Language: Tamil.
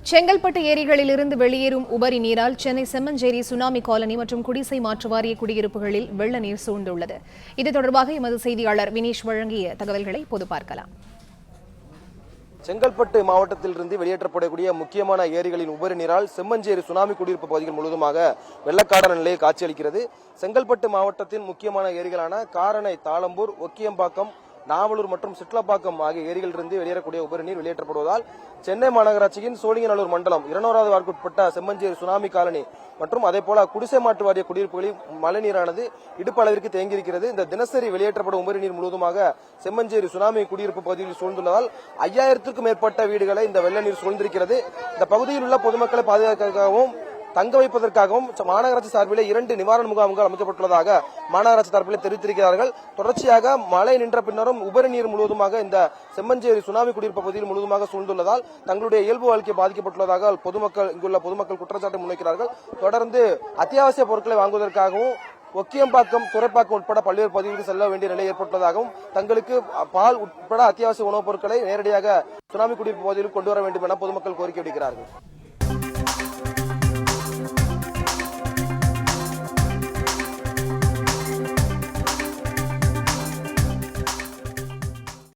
செங்கல்பட்டு ஏரிகளிலிருந்து வெளியேறும் உபரி நீரால் சென்னை செம்மஞ்சேரி சுனாமி காலனி மற்றும் குடிசை மாற்று வாரிய குடியிருப்புகளில் வெள்ள நீர் சூழ்ந்துள்ளது. இது தொடர்பாக எமது செய்தியாளர் வினேஷ் வழங்கிய தகவல்களை பொது பார்க்கலாம். செங்கல்பட்டு மாவட்டத்திலிருந்து வெளியேற்றப்படக்கூடிய முக்கியமான ஏரிகளின் உபரி நீரால் செம்மஞ்சேரி சுனாமி குடியிருப்பு பகுதிகள் முழுவதுமாக வெள்ளக்காடான நிலையை காட்சியளிக்கிறது. செங்கல்பட்டு மாவட்டத்தின் முக்கியமான ஏரிகளான காரணை, தாளம்பூர், ஒக்கியம்பாக்கம், நாவலூர் மற்றும் சிட்லப்பாக்கம் ஆகிய ஏரிகளிலிருந்து வெளியேறக்கூடிய உபரி நீர் வெளியேற்றப்படுவதால் சென்னை மாநகராட்சியின் சோழிங்கநல்லூர் மண்டலம் 2வது வார்டுக்குட்பட்ட செம்மஞ்சேரி சுனாமி காலனி மற்றும் அதேபோல குடிசை மாற்று வாரிய குடியிருப்புகளில் மழைநீரானது இடுப்பு அளவிற்கு தேங்கியிருக்கிறது. இந்த தினசரி வெளியேற்றப்படும் உபரி நீர் முழுவதுமாக செம்மஞ்சேரி சுனாமி குடியிருப்பு பகுதியில் சூழ்ந்துள்ளதால் 5000க்கும் மேற்பட்ட வீடுகளை இந்த வெள்ள நீர் சூழ்ந்திருக்கிறது. இந்த பகுதியில் உள்ள பொதுமக்களை பாதுகாக்கவும் தங்க வைப்பதற்காகவும் மாநகராட்சி சார்பிலே 2 நிவாரண முகாம்கள் அமைக்கப்பட்டுள்ளதாக மாநகராட்சி தரப்பிலே தெரிவித்திருக்கிறார்கள். தொடர்ச்சியாக மழை நின்ற பின்னரும் உபரி நீர் முழுவதுமாக இந்த செம்மஞ்சேரி சுனாமி குடியிருப்பு பகுதியில் முழுவதுமாக சூழ்ந்துள்ளதால் தங்களுடைய இயல்பு வாழ்க்கை பாதிக்கப்பட்டுள்ளதாக இங்குள்ள பொதுமக்கள் குற்றச்சாட்டு முன்வைக்கிறார்கள். தொடர்ந்து அத்தியாவசிய பொருட்களை வாங்குவதற்காகவும் ஒக்கியம்பாக்கம், துறைப்பாக்கம் உட்பட பல்வேறு பகுதிகளுக்கு செல்ல வேண்டிய நிலை ஏற்பட்டுள்ளதாகவும் தங்களுக்கு பால் உட்பட அத்தியாவசிய உணவுப் பொருட்களை நேரடியாக சுனாமி குடியிருப்பு பகுதியில் கொண்டு வர வேண்டும் என பொதுமக்கள் கோரிக்கை விடுக்கிறார்கள்.